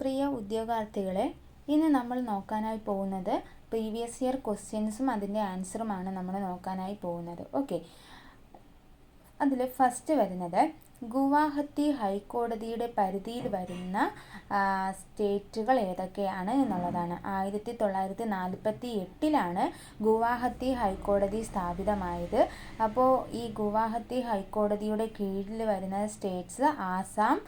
പ്രിയ ഉദ്യോഗാർത്ഥികളെ, ഇന്ന് നമ്മൾ നോക്കാനായി പോകുന്നത് പ്രീവിയസ് ഇയർ ക്വസ്റ്റ്യൻസും അതിൻ്റെ ആൻസറുമാണ് നമ്മൾ നോക്കാനായി പോകുന്നത്. ഓക്കെ, അതിൽ ഫസ്റ്റ് വരുന്നത് ഗുവാഹത്തി ഹൈക്കോടതിയുടെ പരിധിയിൽ വരുന്ന സ്റ്റേറ്റുകൾ ഏതൊക്കെയാണ് എന്നുള്ളതാണ്. 1948 ഗുവാഹത്തി ഹൈക്കോടതി സ്ഥാപിതമായത്. അപ്പോൾ ഈ ഗുവാഹത്തി ഹൈക്കോടതിയുടെ കീഴിൽ വരുന്ന സ്റ്റേറ്റ്സ് ആസാം,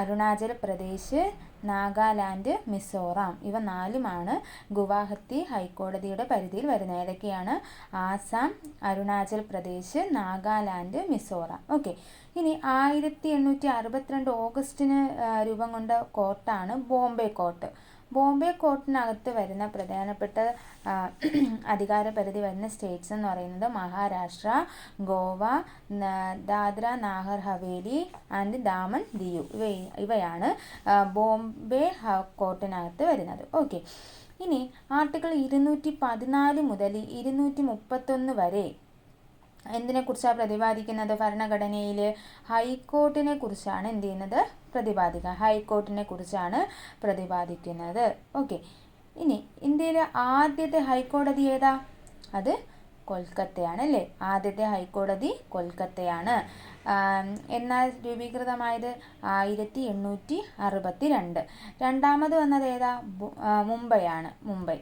അരുണാചൽ പ്രദേശ്, നാഗാലാൻഡ്, മിസോറാം, ഇവ നാലുമാണ് ഗുവാഹത്തി ഹൈക്കോടതിയുടെ പരിധിയിൽ വരുന്നത്. ഏതൊക്കെയാണ്? ആസാം, അരുണാചൽ പ്രദേശ്, നാഗാലാൻഡ്, മിസോറാം. ഓക്കെ, ഇനി 1862 ഓഗസ്റ്റിന് രൂപം കൊണ്ട കോർട്ടാണ് ബോംബെ കോർട്ട്. ബോംബെ കോർട്ടിനകത്ത് വരുന്ന പ്രധാനപ്പെട്ട അധികാര പരിധി വരുന്ന സ്റ്റേറ്റ്സ് എന്ന് പറയുന്നത് മഹാരാഷ്ട്ര, ഗോവ, ദാദ്ര നാഗർ ഹവേലി ആൻഡ് ദാമൻ ദിയു, ഇവയാണ് ബോംബെ കോർട്ടിനകത്ത് വരുന്നത്. ഓക്കെ, ഇനി ആർട്ടിക്കിൾ 214 മുതൽ 231 വരെ എന്തിനെക്കുറിച്ചാണ് പ്രതിപാദിക്കുന്നത്? ഭരണഘടനയിൽ ഹൈക്കോർട്ടിനെ കുറിച്ചാണ് എന്ത് ചെയ്യുന്നത്? പ്രതിപാദിക്കുക. ഹൈക്കോർട്ടിനെ കുറിച്ചാണ് പ്രതിപാദിക്കുന്നത്. ഓക്കെ, ഇനി ഇന്ത്യയിലെ ആദ്യത്തെ ഹൈക്കോടതി ഏതാ? അത് കൊൽക്കത്തയാണ് അല്ലേ? ആദ്യത്തെ ഹൈക്കോടതി കൊൽക്കത്തയാണ്. എന്നാൽ രൂപീകൃതമായത് 1862. രണ്ടാമത് വന്നത് ഏതാ? മുംബൈയാണ്.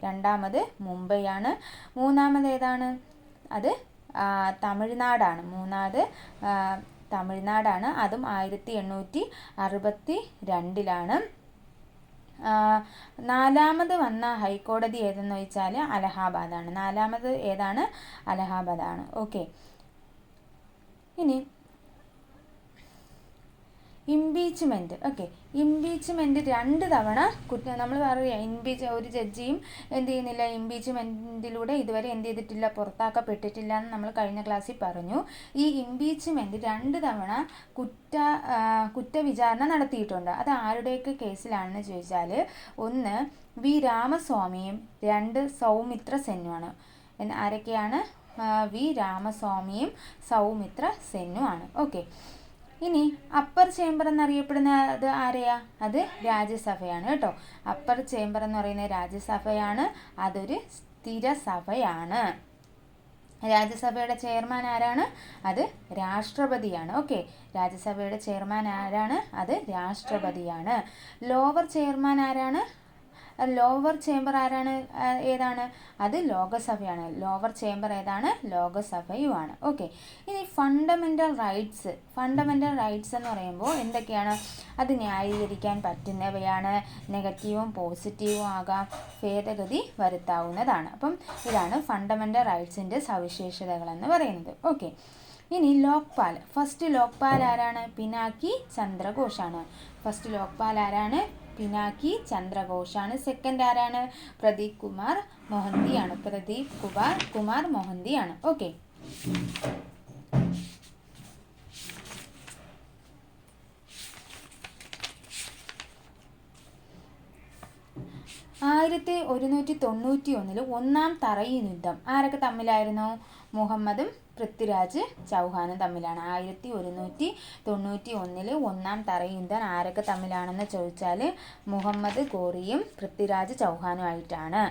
രണ്ടാമത് മുംബൈയാണ്. മൂന്നാമത് ഏതാണ്? അത് തമിഴ്നാടാണ്. തമിഴ്നാടാണ്. അതും 1862. നാലാമത് വന്ന ഹൈക്കോടതി ഏതെന്ന് ചോദിച്ചാൽ അലഹാബാദാണ്. നാലാമത് ഏതാണ്? അലഹാബാദാണ്. ഓക്കെ, ഇനി ഇംപീച്ച്മെൻറ്റ്. ഓക്കെ, ഇംപീച്ച്മെൻറ്റ് 2 തവണ നമ്മൾ പറയുക ഒരു ജഡ്ജിയും എന്ത് ചെയ്യുന്നില്ല, ഇംപീച്ച്മെൻറ്റിലൂടെ ഇതുവരെ എന്ത് ചെയ്തിട്ടില്ല, പുറത്താക്കപ്പെട്ടിട്ടില്ല എന്ന് നമ്മൾ കഴിഞ്ഞ ക്ലാസ്സിൽ പറഞ്ഞു. ഈ ഇംപീച്ച്മെൻറ്റ് 2 തവണ കുറ്റവിചാരണ നടത്തിയിട്ടുണ്ട്. അത് ആരുടെയൊക്കെ കേസിലാണെന്ന് ചോദിച്ചാൽ, ഒന്ന് വി രാമസ്വാമിയും 2 സൗമിത്ര സെന്നുമാണ്. ആരൊക്കെയാണ്? വി രാമസ്വാമിയും സൗമിത്ര സെന്നുമാണ്. ഓക്കെ, ഇനി അപ്പർ ചേംബർ എന്നറിയപ്പെടുന്നത് ആരെയാ? അത് രാജ്യസഭയാണ് കേട്ടോ. അപ്പർ ചേംബർ എന്ന് പറയുന്നത് രാജ്യസഭയാണ്. അതൊരു സ്ഥിര സഭയാണ്. രാജ്യസഭയുടെ ചെയർമാൻ ആരാണ്? അത് രാഷ്ട്രപതിയാണ്. ഓക്കെ, രാജ്യസഭയുടെ ചെയർമാൻ ആരാണ്? അത് രാഷ്ട്രപതിയാണ്. ലോവർ ചെയർമാൻ ആരാണ്? ലോവർ ചേംബർ ഏതാണ്? അത് ലോകസഭയാണ്. ലോവർ ചേംബർ ഏതാണ്? ലോകസഭയുമാണ്. ഓക്കെ, ഇനി ഫണ്ടമെൻ്റൽ റൈറ്റ്സ് എന്ന് പറയുമ്പോൾ എന്തൊക്കെയാണ്? അത് ന്യായീകരിക്കാൻ പറ്റുന്നവയാണ്. നെഗറ്റീവും പോസിറ്റീവും ആകാം. ഭേദഗതി വരുത്താവുന്നതാണ്. അപ്പം ഇതാണ് ഫണ്ടമെൻ്റൽ റൈറ്റ്സിൻ്റെ സവിശേഷതകളെന്ന് പറയുന്നത്. ഓക്കെ, ഇനി ലോക്പാൽ. ഫസ്റ്റ് ലോക്പാൽ ആരാണ്? പിനാക്കി ചന്ദ്രഘോഷാണ്. ഫസ്റ്റ് ലോക്പാൽ ആരാണ്? പിനാക്കി ചന്ദ്രഘോഷാണ്. സെക്കൻഡ് ആരാണ്? പ്രദീപ് കുമാർ മൊഹന്തിയാണ്. ഓക്കെ, 1191 ഒന്നാം തറയിൻ യുദ്ധം ആരൊക്കെ തമ്മിലായിരുന്നു? മുഹമ്മദും പൃഥ്വിരാജ് ചൗഹാനും തമ്മിലാണ്. 1191 ഒന്നാം തറയിൻ യുദ്ധം ആരൊക്കെ തമ്മിലാണെന്ന് ചോദിച്ചാൽ മുഹമ്മദ് ഗോറിയും പൃഥ്വിരാജ് ചൗഹാനും ആയിട്ടാണ്.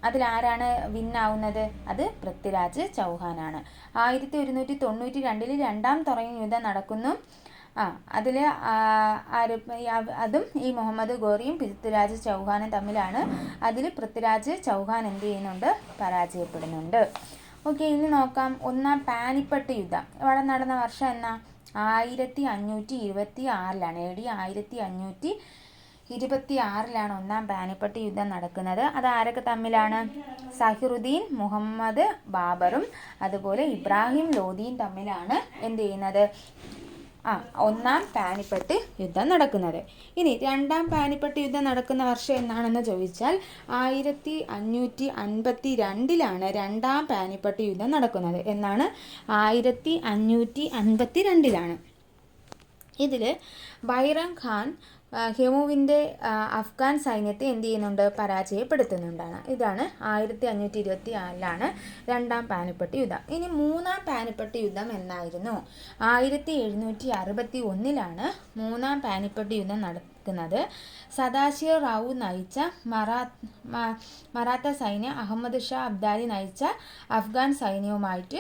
അതിലാരാണ് വിന്നാവുന്നത്? അത് പൃഥ്വിരാജ് ചൗഹാനാണ്. 1192 രണ്ടാം തറയിൻ യുദ്ധം നടക്കുന്നു. അതും ഈ മുഹമ്മദ് ഗോറിയും പൃഥ്വിരാജ് ചൗഹാനും തമ്മിലാണ്. അതിൽ പൃഥ്വിരാജ് ചൗഹാൻ എന്ത് ചെയ്യുന്നുണ്ട്? പരാജയപ്പെടുന്നുണ്ട്. ഓക്കെ, ഇനി നോക്കാം. ഒന്നാം പാനിപ്പട്ട് യുദ്ധം ഇവിടെ നടന്ന വർഷം എന്നാ? 1526 AD 1526 ഒന്നാം പാനിപ്പട്ട് യുദ്ധം നടക്കുന്നത്. അത് ആരൊക്കെ തമ്മിലാണ്? സഹിറുദ്ദീൻ മുഹമ്മദ് ബാബറും അതുപോലെ ഇബ്രാഹിം ലോധിയും തമ്മിലാണ് എന്ത് ചെയ്യുന്നത്? ഒന്നാം പാനിപ്പട്ട് യുദ്ധം നടക്കുന്നത്. ഇനി രണ്ടാം പാനിപ്പട്ട് യുദ്ധം നടക്കുന്ന വർഷം എന്നാണെന്ന് ചോദിച്ചാൽ 1552 രണ്ടാം പാനിപ്പട്ട് യുദ്ധം നടക്കുന്നത്. എന്നാണ്? 1552. ഇതിൽ ബൈറം ഖാൻ ഹ്യൂമുവിൻ്റെ അഫ്ഗാൻ സൈന്യത്തെ എന്ത് ചെയ്യുന്നുണ്ട്, പരാജയപ്പെടുത്തുന്നുണ്ടാണ്. ഇതാണ് 1526 രണ്ടാം പാനിപ്പട്ട് യുദ്ധം. ഇനി മൂന്നാം പാനിപ്പട്ട് യുദ്ധം എന്നായിരുന്നു? 1761 മൂന്നാം പാനിപ്പട്ട് യുദ്ധം നടക്കുന്നത്. സദാശിവ റാവു നയിച്ച മറാത്ത സൈന്യം അഹമ്മദ് ഷാ അബ്ദാലി നയിച്ച അഫ്ഗാൻ സൈന്യവുമായിട്ട്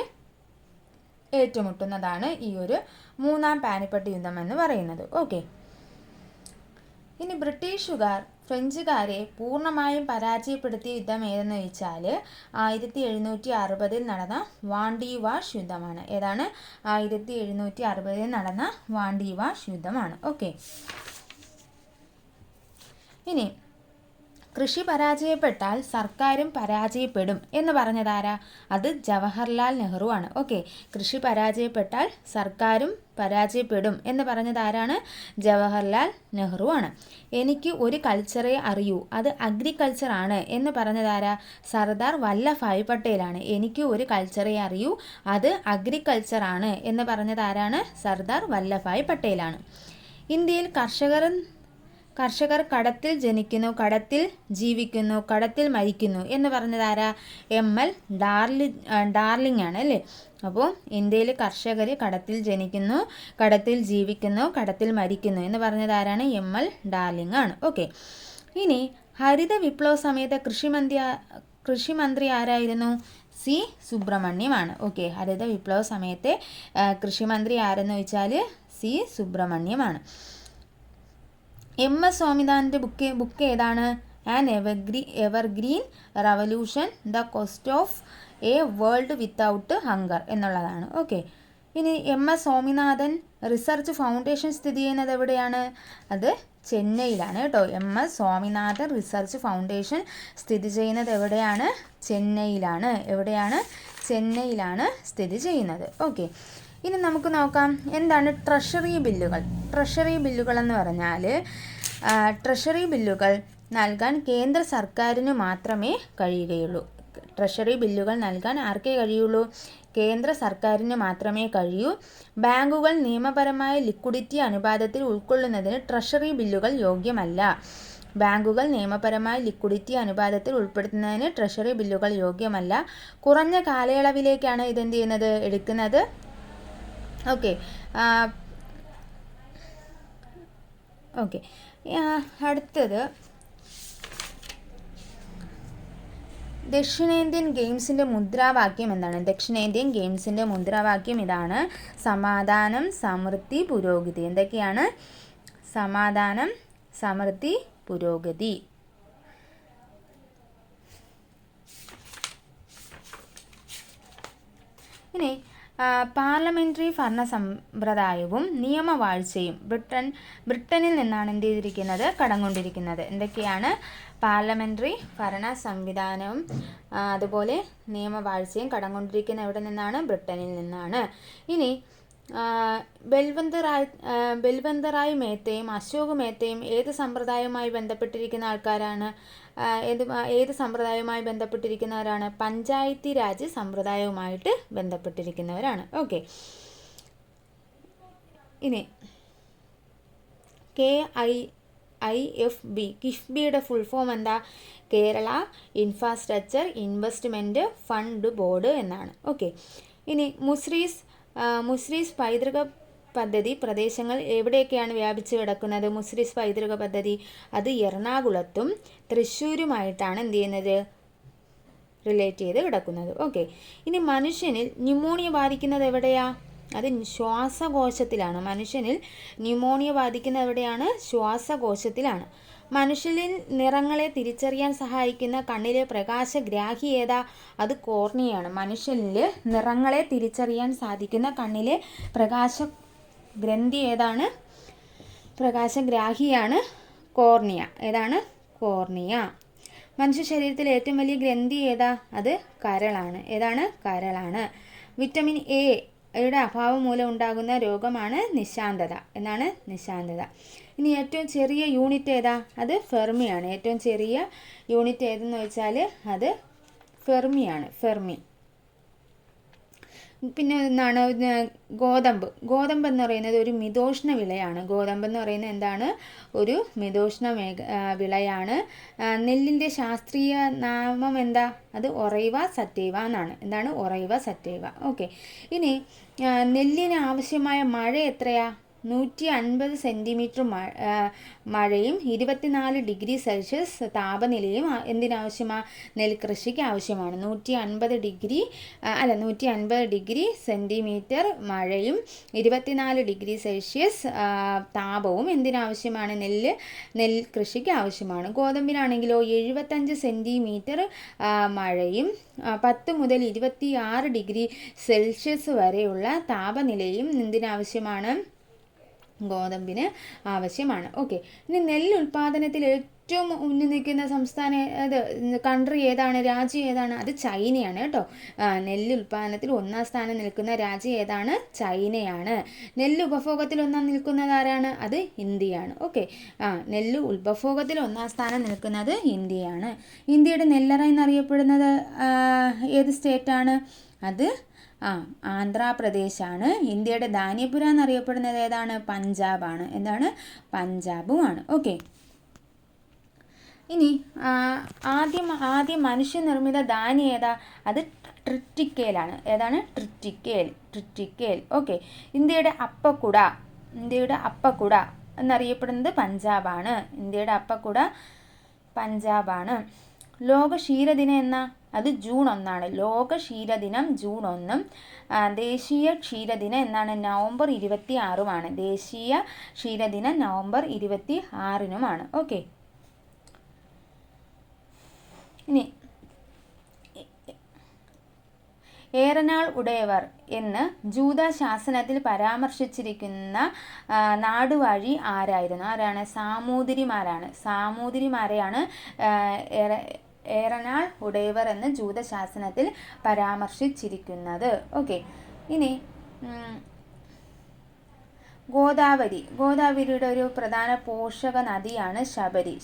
ഏറ്റുമുട്ടുന്നതാണ് ഈ ഒരു മൂന്നാം പാനിപ്പട്ട് യുദ്ധം എന്ന് പറയുന്നത്. ഓക്കെ. ഇനി ബ്രിട്ടീഷുകാർ ഫ്രഞ്ചുകാരെ പൂർണ്ണമായും പരാജയപ്പെടുത്തിയ യുദ്ധം ഏതെന്ന് ചോദിച്ചാൽ 1760 നടന്ന വാണ്ടി വാഷ് യുദ്ധമാണ്. ഏതാണ്? 1760 നടന്ന വാണ്ടി വാഷ് യുദ്ധമാണ്. ഓക്കെ. ഇനി കൃഷി പരാജയപ്പെട്ടാൽ സർക്കാരും പരാജയപ്പെടും എന്ന് പറഞ്ഞതാരാ? അത് ജവഹർലാൽ നെഹ്റു ആണ്. ഓക്കെ. കൃഷി പരാജയപ്പെട്ടാൽ സർക്കാരും പരാജയപ്പെടും എന്ന് പറഞ്ഞതാരാണ്? ജവഹർലാൽ നെഹ്റു ആണ്. എനിക്ക് ഒരു കൾച്ചറെ അറിയൂ, അത് അഗ്രികൾച്ചർ ആണ് എന്ന് പറഞ്ഞതാരാ? സർദാർ വല്ലഭായ് പട്ടേലാണ്. എനിക്ക് ഒരു കൾച്ചറെ അറിയൂ, അത് അഗ്രികൾച്ചർ ആണ് എന്ന് പറഞ്ഞതാരാണ്? സർദാർ വല്ലഭായ് പട്ടേലാണ്. ഇന്ത്യയിൽ കർഷകർ കടത്തിൽ ജനിക്കുന്നു, കടത്തിൽ ജീവിക്കുന്നു, കടത്തിൽ മരിക്കുന്നു എന്ന് പറഞ്ഞതാരാ? ML ഡാർലിംഗ് ആണ് അല്ലേ? അപ്പോൾ ഇന്ത്യയിൽ കർഷകർ കടത്തിൽ ജനിക്കുന്നു, കടത്തിൽ ജീവിക്കുന്നു, കടത്തിൽ മരിക്കുന്നു എന്ന് പറഞ്ഞതാരാണ്? ML ഡാർലിംഗ് ആണ്. ഓക്കെ. ഇനി ഹരിത വിപ്ലവ സമയത്ത് കൃഷിമന്ത്രി ആരായിരുന്നു? സി സുബ്രഹ്മണ്യമാണ്. ഓക്കെ. ഹരിത വിപ്ലവ സമയത്തെ കൃഷിമന്ത്രി ആരെന്ന് ചോദിച്ചാൽ സി സുബ്രഹ്മണ്യമാണ്. MS സ്വാമിനാഥൻ്റെ ബുക്ക് ഏതാണ്? An evergreen revolution, the cost of A world without hunger എന്നുള്ളതാണ്. ഓക്കെ. ഇനി MS സ്വാമിനാഥൻ റിസർച്ച് ഫൗണ്ടേഷൻ സ്ഥിതി ചെയ്യുന്നത് എവിടെയാണ്? അത് ചെന്നൈയിലാണ് കേട്ടോ. MS സ്വാമിനാഥൻ റിസർച്ച് ഫൗണ്ടേഷൻ സ്ഥിതി ചെയ്യുന്നത് എവിടെയാണ്? ചെന്നൈയിലാണ്. എവിടെയാണ്? ചെന്നൈയിലാണ് സ്ഥിതി ചെയ്യുന്നത്. ഓക്കെ. ഇനി നമുക്ക് നോക്കാം എന്താണ് ട്രഷറി ബില്ലുകൾ. ട്രഷറി ബില്ലുകൾ എന്ന് പറഞ്ഞാൽ ട്രഷറി ബില്ലുകൾ നൽകാൻ കേന്ദ്ര സർക്കാരിന് മാത്രമേ കഴിയുകയുള്ളൂ. ട്രഷറി ബില്ലുകൾ നൽകാൻ ആർക്കേ കഴിയുള്ളൂ? കേന്ദ്ര സർക്കാരിന് മാത്രമേ കഴിയൂ. ബാങ്കുകൾ നിയമപരമായ ലിക്വിഡിറ്റി അനുപാതത്തിൽ ഉൾക്കൊള്ളുന്നതിന് ട്രഷറി ബില്ലുകൾ യോഗ്യമല്ല. ബാങ്കുകൾ നിയമപരമായ ലിക്വിഡിറ്റി അനുപാതത്തിൽ ഉൾപ്പെടുത്തുന്നതിന് ട്രഷറി ബില്ലുകൾ യോഗ്യമല്ല. കുറഞ്ഞ കാലയളവിലേക്കാണ് ഇതെന്ത് ചെയ്യുന്നത്? എടുക്കുന്നത്. ഓക്കെ. ഓക്കെ. അടുത്തത് ദക്ഷിണേന്ത്യൻ ഗെയിംസിൻ്റെ മുദ്രാവാക്യം എന്താണ്? ദക്ഷിണേന്ത്യൻ ഗെയിംസിൻ്റെ മുദ്രാവാക്യം ഇതാണ്: സമാധാനം, സമൃദ്ധി, പുരോഗതി. എന്തൊക്കെയാണ്? സമാധാനം, സമൃദ്ധി, പുരോഗതി. ഇനി പാർലമെൻ്ററി ഭരണ സമ്പ്രദായവും നിയമവാഴ്ചയും ബ്രിട്ടനിൽ നിന്നാണ് എന്ത് ചെയ്തിരിക്കുന്നത്? കടം കൊണ്ടിരിക്കുന്നത്. എന്തൊക്കെയാണ്? പാർലമെൻ്ററി ഭരണ സംവിധാനവും അതുപോലെ നിയമവാഴ്ചയും കടം കൊണ്ടിരിക്കുന്ന എവിടെ നിന്നാണ്? ബ്രിട്ടനിൽ നിന്നാണ്. ഇനി ബൽവന്ത് റായ് മേത്തയും അശോക് മേത്തയും ഏത് സമ്പ്രദായവുമായി ബന്ധപ്പെട്ടിരിക്കുന്ന ആൾക്കാരാണ്? ഏത് സമ്പ്രദായവുമായി ബന്ധപ്പെട്ടിരിക്കുന്നവരാണ്? പഞ്ചായത്തി രാജ് സമ്പ്രദായവുമായിട്ട് ബന്ധപ്പെട്ടിരിക്കുന്നവരാണ്. ഓക്കെ. ഇനി KIFB കിഫ്ബിയുടെ ഫുൾ ഫോം എന്താ? Kerala infrastructure investment fund board എന്നാണ്. ഓക്കെ. ഇനി മുസ്രീസ് പൈതൃക പദ്ധതി പ്രദേശങ്ങൾ എവിടെയൊക്കെയാണ് വ്യാപിച്ചു കിടക്കുന്നത്? മുസ്രീസ് പൈതൃക പദ്ധതി അത് എറണാകുളത്തും തൃശ്ശൂരുമായിട്ടാണ് എന്ത് ചെയ്യുന്നത്? റിലേറ്റ് ചെയ്ത് കിടക്കുന്നത്. ഓക്കെ. ഇനി മനുഷ്യനിൽ ന്യൂമോണിയ ബാധിക്കുന്നത് എവിടെയാ? അത് ശ്വാസകോശത്തിലാണ്. മനുഷ്യനിൽ ന്യൂമോണിയ ബാധിക്കുന്നത് എവിടെയാണ്? ശ്വാസകോശത്തിലാണ്. മനുഷ്യനിൽ നിറങ്ങളെ തിരിച്ചറിയാൻ സഹായിക്കുന്ന കണ്ണിലെ പ്രകാശഗ്രാഹി ഏതാ? അത് കോർണിയാണ്. മനുഷ്യനിൽ നിറങ്ങളെ തിരിച്ചറിയാൻ സാധിക്കുന്ന കണ്ണിലെ പ്രകാശഗ്രന്ഥി ഏതാണ്? പ്രകാശഗ്രാഹിയാണ് കോർണിയ. ഏതാണ്? കോർണിയ. മനുഷ്യ ശരീരത്തിലെ ഏറ്റവും വലിയ ഗ്രന്ഥി ഏതാ? അത് കരളാണ്. ഏതാണ്? കരളാണ്. വിറ്റമിൻ എയുടെ അഭാവം മൂലം ഉണ്ടാകുന്ന രോഗമാണ് നിശാന്തത. എന്നാണ്? നിശാന്തത. ഇനി ഏറ്റവും ചെറിയ യൂണിറ്റ് ഏതാ? അത് ഫെർമിയാണ്. ഏറ്റവും ചെറിയ യൂണിറ്റ് ഏതെന്ന് വെച്ചാൽ അത് ഫെർമിയാണ്. ഫെർമി. പിന്നെ എന്താണ് ഗോതമ്പ്. ഗോതമ്പ് എന്ന് പറയുന്നത് ഒരു മിതോഷ്ണ വിളയാണ്. ഗോതമ്പ് എന്ന് പറയുന്നത് എന്താണ്? ഒരു മിതോഷ്ണ വിളയാണ്. നെല്ലിൻ്റെ ശാസ്ത്രീയ നാമം എന്താ? അത് ഒറൈവ സറ്റൈവ എന്നാണ്. എന്താണ്? ഒറൈവ സറ്റൈവ. ഓക്കെ. ഇനി നെല്ലിന് ആവശ്യമായ മഴ എത്രയാ? 150 സെൻറ്റിമീറ്റർ മഴയും 24 ഡിഗ്രി സെൽഷ്യസ് താപനിലയും എന്തിനാവശ്യമാണ്? നെൽകൃഷിക്ക് ആവശ്യമാണ്. 150 ഡിഗ്രി സെൻറ്റിമീറ്റർ മഴയും 24 ഡിഗ്രി സെൽഷ്യസ് താപവും എന്തിനാവശ്യമാണ്? നെൽകൃഷിക്ക് ആവശ്യമാണ്. ഗോതമ്പിനാണെങ്കിലോ 75 സെൻറ്റിമീറ്റർ മഴയും 10 മുതൽ 26 ഡിഗ്രി സെൽഷ്യസ് വരെയുള്ള താപനിലയും എന്തിനാവശ്യമാണ്? ഗോതമ്പിന് ആവശ്യമാണ്. ഓക്കെ. ഇനി നെല്ല് ഉൽപാദനത്തിൽ ഏറ്റവും മുന്നിൽ നിൽക്കുന്ന കൺട്രി ഏതാണ്? രാജ്യം ഏതാണ്? അത് ചൈനയാണ് കേട്ടോ. നെല്ല് ഉൽപാദനത്തിൽ 1-ാം സ്ഥാനം നിൽക്കുന്ന രാജ്യം ഏതാണ്? ചൈനയാണ്. നെല്ല് ഉപഭോഗത്തിൽ 1-ാം നിൽക്കുന്നത് ആരാണ്? അത് ഇന്ത്യയാണ്. ഓക്കെ. നെല്ല് ഉപഭോഗത്തിൽ 1-ാം സ്ഥാനം നിൽക്കുന്നത് ഇന്ത്യയാണ്. ഇന്ത്യയുടെ നെല്ലറ എന്നറിയപ്പെടുന്നത് ഏത് സ്റ്റേറ്റാണ്? അത് ആന്ധ്രാപ്രദേശാണ്. ഇന്ത്യയുടെ ധാന്യപുര എന്നറിയപ്പെടുന്നത് ഏതാണ്? പഞ്ചാബാണ്. എന്താണ്? പഞ്ചാബുമാണ്. ഓക്കെ. ഇനി ആദ്യം മനുഷ്യനിർമ്മിത ധാന്യം ഏതാ? അത് ട്രിറ്റിക്കേലാണ്. ഏതാണ്? ട്രിറ്റിക്കേൽ. ഓക്കെ. ഇന്ത്യയുടെ അപ്പക്കുട എന്നറിയപ്പെടുന്നത് പഞ്ചാബാണ്. ഇന്ത്യയുടെ അപ്പക്കുട പഞ്ചാബാണ്. ലോക ക്ഷീരദിനം എന്നാ? അത് ജൂൺ 1. ലോക ക്ഷീരദിനം ജൂൺ 1. ദേശീയ ക്ഷീരദിനം എന്നാണ്? നവംബർ 26 ദേശീയ ക്ഷീരദിനം നവംബർ 26 ഓക്കെ. ഇനി ഏറനാൾ ഉടയവർ എന്ന് ജൂത ശാസനത്തിൽ പരാമർശിച്ചിരിക്കുന്ന നാടുവാഴി ആരാണ്? സാമൂതിരിമാരെയാണ് ഏറനാൾ ഉടയവർ എന്ന് ജൂതശാസനത്തിൽ പരാമർശിച്ചിരിക്കുന്നത്. ഓക്കെ. ഇനി ഗോദാവരിയുടെ ഒരു പ്രധാന പോഷക നദിയാണ് ശബരി.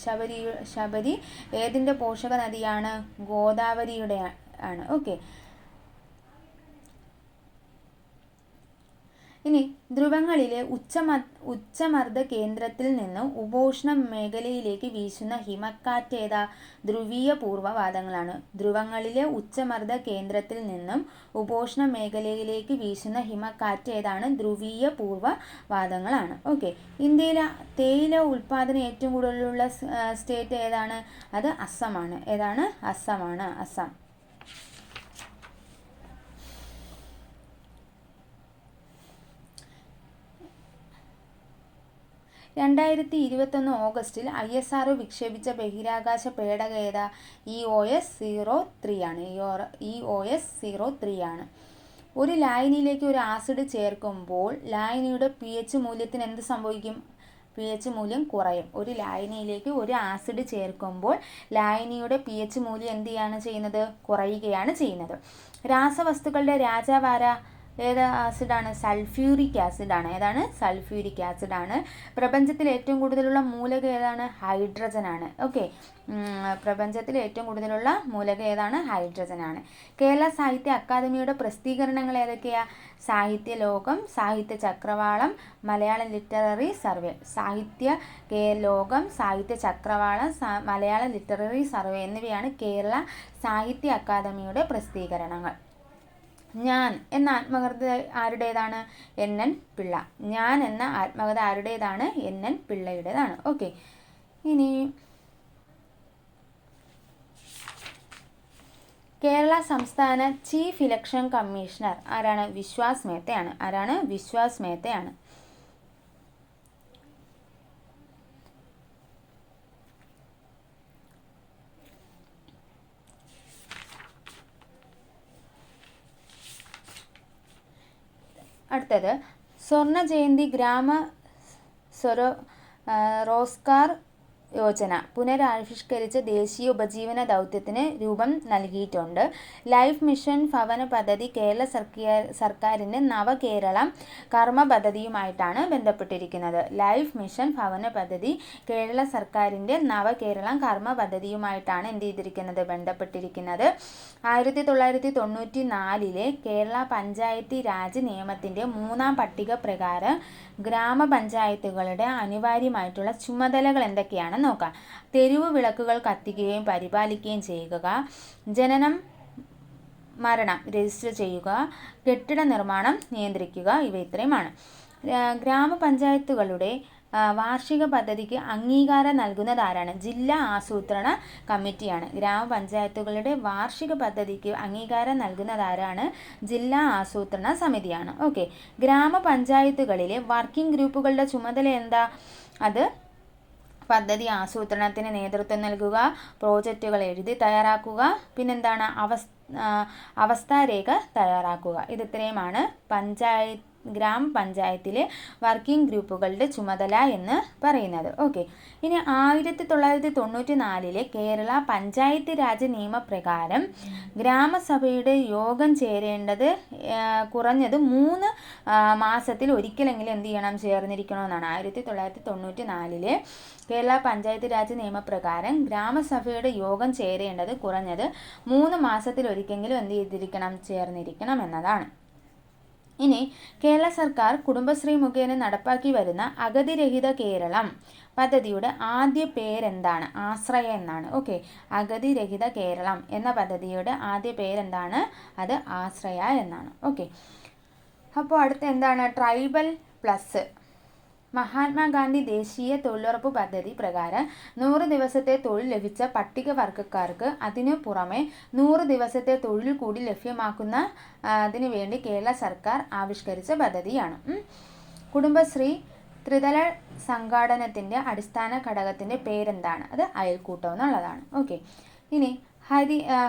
ഏതിൻ്റെ പോഷക നദിയാണ്? ഗോദാവരിയുടെ ആണ്. ഓക്കെ. ഇനി ധ്രുവങ്ങളിലെ ഉച്ചമർദ്ദ കേന്ദ്രത്തിൽ നിന്നും ഉപോഷ്ണ മേഖലയിലേക്ക് വീശുന്ന ഹിമക്കാറ്റ് ഏതാ? ധ്രുവീയ പൂർവ്വവാദങ്ങളാണ്. ധ്രുവങ്ങളിലെ ഉച്ചമർദ്ദ കേന്ദ്രത്തിൽ നിന്നും ഉപോഷ്ണ മേഖലയിലേക്ക് വീശുന്ന ഹിമക്കാറ്റ് ഏതാണ്? ധ്രുവീയ പൂർവ്വവാദങ്ങളാണ്. ഓക്കെ. ഇന്ത്യയിലെ തേയില ഉൽപാദനം ഏറ്റവും കൂടുതലുള്ള സ്റ്റേറ്റ് ഏതാണ്? അത് അസമാണ്. ഏതാണ്? അസം. 2021 ഓഗസ്റ്റിൽ ISRO വിക്ഷേപിച്ച ബഹിരാകാശ പേടകം ഏതാ? EOS-03 ആണ്. EOS-03 ആണ്. ഒരു ലായനിയിലേക്ക് ഒരു ആസിഡ് ചേർക്കുമ്പോൾ ലായനിയുടെ pH മൂല്യത്തിന് എന്ത് സംഭവിക്കും? pH മൂല്യം കുറയും. ഒരു ലായനിയിലേക്ക് ഒരു ആസിഡ് ചേർക്കുമ്പോൾ ലായനിയുടെ pH മൂല്യം എന്ത് ചെയ്യാണ് ചെയ്യുന്നത്? കുറയുകയാണ് ചെയ്യുന്നത്. രാസവസ്തുക്കളുടെ രാജാവാരാ? ഏത് ആസിഡാണ്? സൾഫ്യൂരിക് ആസിഡാണ്. ഏതാണ്? സൾഫ്യൂരിക് ആസിഡാണ്. പ്രപഞ്ചത്തിൽ ഏറ്റവും കൂടുതലുള്ള മൂലകം ഏതാണ്? ഹൈഡ്രജൻ ആണ്. ഓക്കെ. പ്രപഞ്ചത്തിൽ ഏറ്റവും കൂടുതലുള്ള മൂലകം ഏതാണ്? ഹൈഡ്രജൻ ആണ്. കേരള സാഹിത്യ അക്കാദമിയുടെ പ്രസിദ്ധീകരണങ്ങൾ ഏതൊക്കെയാ? സാഹിത്യലോകം, സാഹിത്യ ചക്രവാളം, മലയാളം ലിറ്റററി സർവേ. ലോകം, സാഹിത്യ ചക്രവാളം, മലയാളം ലിറ്റററി സർവേ എന്നിവയാണ് കേരള സാഹിത്യ അക്കാദമിയുടെ പ്രസിദ്ധീകരണങ്ങൾ. ഞാൻ എന്ന ആത്മകഥ ആരുടേതാണ്? NN പിള്ള. ഞാൻ എന്ന ആത്മകഥ ആരുടേതാണ്? NN പിള്ളയുടേതാണ്. ഓക്കെ. ഇനി കേരള സംസ്ഥാന ചീഫ് ഇലക്ഷൻ കമ്മീഷണർ ആരാണ്? വിശ്വാസ് മേത്തയാണ്. ആരാണ്? വിശ്വാസ് മേത്തയാണ്. അടുത്തത് സ്വർണ്ണ ജയന്തി ഗ്രാമ റോസ്ഗാർ യോജന പുനരാവിഷ്കരിച്ച ദേശീയ ഉപജീവന ദൗത്യത്തിന് രൂപം നൽകിയിട്ടുണ്ട്. ലൈഫ് മിഷൻ ഭവന പദ്ധതി കേരള സർക്കാരിൻ്റെ നവകേരളം കർമ്മ പദ്ധതിയുമായിട്ടാണ് ബന്ധപ്പെട്ടിരിക്കുന്നത്. ലൈഫ് മിഷൻ ഭവന പദ്ധതി കേരള സർക്കാരിൻ്റെ നവകേരളം കർമ്മ പദ്ധതിയുമായിട്ടാണ് എന്ത് ചെയ്തിരിക്കുന്നത്, ബന്ധപ്പെട്ടിരിക്കുന്നത്. 1994 കേരള പഞ്ചായത്തി രാജ് നിയമത്തിൻ്റെ 3ാം പട്ടിക പ്രകാരം ഗ്രാമപഞ്ചായത്തുകളുടെ അനിവാര്യമായിട്ടുള്ള ചുമതലകൾ എന്തൊക്കെയാണ് നോക്കാം. തെരുവ് വിളക്കുകൾ കത്തിക്കുകയും പരിപാലിക്കുകയും ചെയ്യുക, ജനനം മരണം രജിസ്റ്റർ ചെയ്യുക, കെട്ടിട നിർമ്മാണം നിയന്ത്രിക്കുക, ഇവ ഇത്രയുമാണ്. ഗ്രാമപഞ്ചായത്തുകളുടെ വാർഷിക പദ്ധതിക്ക് അംഗീകാരം നൽകുന്നത് ആരാണ്? ജില്ലാ ആസൂത്രണ കമ്മിറ്റിയാണ്. ഗ്രാമപഞ്ചായത്തുകളുടെ വാർഷിക പദ്ധതിക്ക് അംഗീകാരം നൽകുന്നത് ആരാണ്? ജില്ലാ ആസൂത്രണ സമിതിയാണ്. ഓക്കെ. ഗ്രാമപഞ്ചായത്തുകളിലെ വർക്കിംഗ് ഗ്രൂപ്പുകളുടെ ചുമതല എന്താ? അത് പദ്ധതി ആസൂത്രണത്തിന് നേതൃത്വം നൽകുക, പ്രോജക്റ്റുകൾ എഴുതി തയ്യാറാക്കുക, പിന്നെന്താണ് അവസ്ഥാരേഖ തയ്യാറാക്കുക. ഇതിത്രയുമാണ് ഗ്രാമപഞ്ചായത്തിലെ വർക്കിംഗ് ഗ്രൂപ്പുകളുടെ ചുമതല എന്ന് പറയുന്നത്. ഓക്കെ. ഇനി 1994 കേരള പഞ്ചായത്ത് രാജ് നിയമപ്രകാരം ഗ്രാമസഭയുടെ യോഗം ചേരേണ്ടത് കുറഞ്ഞത് 3 മാസത്തിൽ ഒരിക്കലെങ്കിലും എന്ത് ചെയ്യണം, ചേർന്നിരിക്കണമെന്നാണ്. 1994 കേരള പഞ്ചായത്ത് രാജ് നിയമപ്രകാരം ഗ്രാമസഭയുടെ യോഗം ചേരേണ്ടത് കുറഞ്ഞത് 3 മാസത്തിൽ ഒരിക്കലെങ്കിലും എന്ത് ചെയ്തിരിക്കണം, ചേർന്നിരിക്കണം എന്നതാണ്. ഇനി കേരള സർക്കാർ കുടുംബശ്രീ മുഖേന നടപ്പാക്കി വരുന്ന അഗതിരഹിത കേരളം പദ്ധതിയുടെ ആദ്യ പേരെന്താണ്? ആശ്രയ എന്നാണ്. ഓക്കെ. അഗതിരഹിത കേരളം എന്ന പദ്ധതിയുടെ ആദ്യ പേരെന്താണ്? അത് ആശ്രയ എന്നാണ്. ഓക്കെ. അപ്പോൾ അടുത്ത എന്താണ്? Tribal plus. മഹാത്മാഗാന്ധി ദേശീയ തൊഴിലുറപ്പ് പദ്ധതി പ്രകാരം 100 ദിവസത്തെ തൊഴിൽ ലഭിച്ച പട്ടികവർഗക്കാർക്ക് അതിനു പുറമെ 100 ദിവസത്തെ തൊഴിൽ കൂടി ലഭ്യമാക്കുന്ന അതിനു വേണ്ടി കേരള സർക്കാർ ആവിഷ്കരിച്ച പദ്ധതിയാണ്. കുടുംബശ്രീ ത്രിതല സംഘാടനത്തിൻ്റെ അടിസ്ഥാന ഘടകത്തിൻ്റെ പേരെന്താണ്? അത് അയൽക്കൂട്ടം എന്നുള്ളതാണ്. ഓക്കെ. ഇനി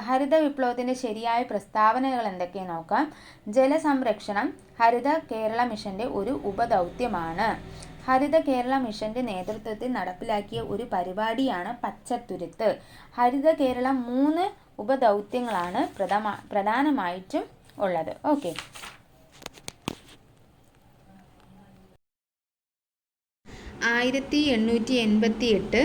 ഹരിത വിപ്ലവത്തിൻ്റെ ശരിയായ പ്രസ്താവനകൾ എന്തൊക്കെയെന്ന് നോക്കാം. ജലസംരക്ഷണം ഹരിത കേരള മിഷൻ്റെ ഒരു ഉപദൗത്യമാണ്. ഹരിത കേരള മിഷന്റെ നേതൃത്വത്തിൽ നടപ്പിലാക്കിയ ഒരു പരിപാടിയാണ് പച്ചത്തുരുത്ത്. ഹരിത കേരളം 3 ഉപദൗത്യങ്ങളാണ് പ്രധാനമായിട്ടും ഉള്ളത്. ഓക്കെ. 1888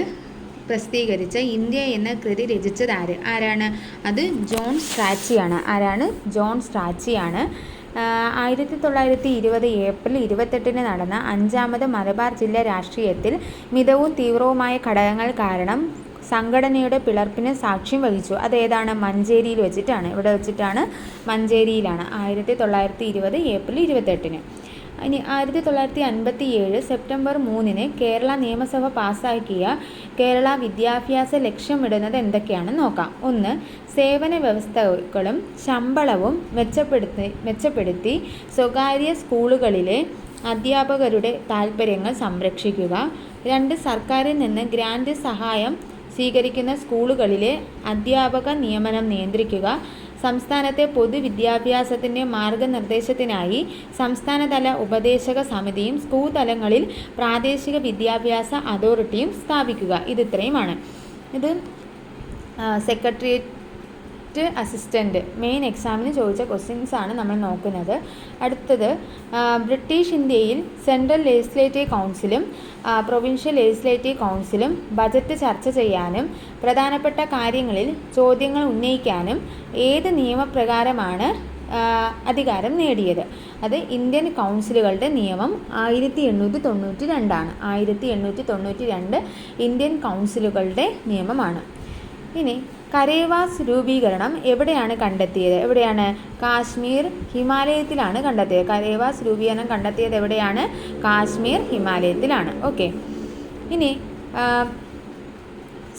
പ്രസിദ്ധീകരിച്ച ഇന്ത്യ എന്ന കൃതി രചിച്ചത് ആരാണ്? അത് ജോൺ സ്ട്രാച്ചിയാണ്. ആരാണ്? ജോൺ സ്ട്രാച്ചിയാണ്. 1920 ഏപ്രിൽ 28 നടന്ന 5ാമത് മലബാർ ജില്ലാ രാഷ്ട്രീയത്തിൽ മിതവും തീവ്രവുമായ ഘടകങ്ങൾ കാരണം സംഘടനയുടെ പിളർപ്പിന് സാക്ഷ്യം വഹിച്ചു. അതേതാണ്? മഞ്ചേരിയിൽ വെച്ചിട്ടാണ്. ഇവിടെ വെച്ചിട്ടാണ്, മഞ്ചേരിയിലാണ്. 1920 ഏപ്രിൽ 28. ഇനി 1957 സെപ്റ്റംബർ 3 കേരള നിയമസഭ പാസ്സാക്കിയ കേരള വിദ്യാഭ്യാസ ലക്ഷ്യമിടുന്നത് എന്തൊക്കെയാണെന്ന് നോക്കാം. 1. സേവന വ്യവസ്ഥകളും ശമ്പളവും മെച്ചപ്പെടുത്തി സ്വകാര്യ സ്കൂളുകളിലെ അധ്യാപകരുടെ താൽപ്പര്യങ്ങൾ സംരക്ഷിക്കുക. 2. സർക്കാരിൽ നിന്ന് ഗ്രാന്റ് സഹായം സ്വീകരിക്കുന്ന സ്കൂളുകളിലെ അധ്യാപക നിയമനം നിയന്ത്രിക്കുക. സംസ്ഥാനത്തെ പൊതുവിദ്യാഭ്യാസത്തിൻ്റെ മാർഗനിർദ്ദേശത്തിനായി സംസ്ഥാനതല ഉപദേശക സമിതിയും സ്കൂൾ തലങ്ങളിൽ പ്രാദേശിക വിദ്യാഭ്യാസ അതോറിറ്റിയും സ്ഥാപിക്കുക. ഇതിത്രയുമാണ്. ഇത് സെക്രട്ടേറിയറ്റ് അസിസ്റ്റൻ്റ് മെയിൻ എക്സാമിന് ചോദിച്ച ക്വസ്റ്റ്യൻസ് ആണ് നമ്മൾ നോക്കുന്നത്. അടുത്തത് ബ്രിട്ടീഷ് ഇന്ത്യയിൽ സെൻട്രൽ ലെജിസ്ലേറ്റീവ് കൗൺസിലും പ്രൊവിൻഷ്യൽ ലെജിസ്ലേറ്റീവ് കൗൺസിലും ബജറ്റ് ചർച്ച ചെയ്യാനും പ്രധാനപ്പെട്ട കാര്യങ്ങളിൽ ചോദ്യങ്ങൾ ഉന്നയിക്കാനും ഏത് നിയമപ്രകാരമാണ് അധികാരം നേടിയത്? അത് ഇന്ത്യൻ കൗൺസിലുകളുടെ നിയമം 1892 1892 ഇന്ത്യൻ കൗൺസിലുകളുടെ നിയമമാണ്. ഇനി കരേവാസ് രൂപീകരണം എവിടെയാണ് കണ്ടെത്തിയത്? എവിടെയാണ്? കാശ്മീർ ഹിമാലയത്തിലാണ് കണ്ടെത്തിയത്. കരേവാസ് രൂപീകരണം കണ്ടെത്തിയത് എവിടെയാണ്? കാശ്മീർ ഹിമാലയത്തിലാണ്. ഓക്കെ. ഇനി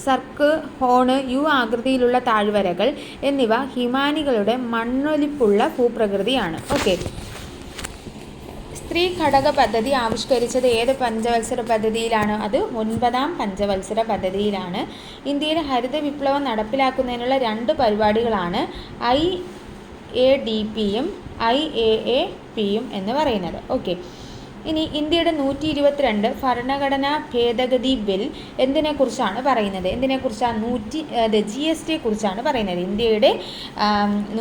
സർക്ക്, ഹോണ്, യു ആകൃതിയിലുള്ള താഴ്വരകൾ എന്നിവ ഹിമാനികളുടെ മണ്ണൊലിപ്പുള്ള ഭൂപ്രകൃതിയാണ്. ഓക്കെ. സ്ത്രീ ഘടക പദ്ധതി ആവിഷ്കരിച്ചത് ഏത് പഞ്ചവത്സര പദ്ധതിയിലാണ്? അത് 9ാം പഞ്ചവത്സര പദ്ധതിയിലാണ്. ഇന്ത്യയിൽ ഹരിത വിപ്ലവം നടപ്പിലാക്കുന്നതിനുള്ള 2 പരിപാടികളാണ് IADPയും IAAPയും എന്ന് പറയുന്നത്. ഓക്കെ. ഇനി ഇന്ത്യയുടെ 122 ഭരണഘടനാ ഭേദഗതി ബിൽ എന്തിനെക്കുറിച്ചാണ് പറയുന്നത്? എന്തിനെക്കുറിച്ചാണ്? GST കുറിച്ചാണ് പറയുന്നത്. ഇന്ത്യയുടെ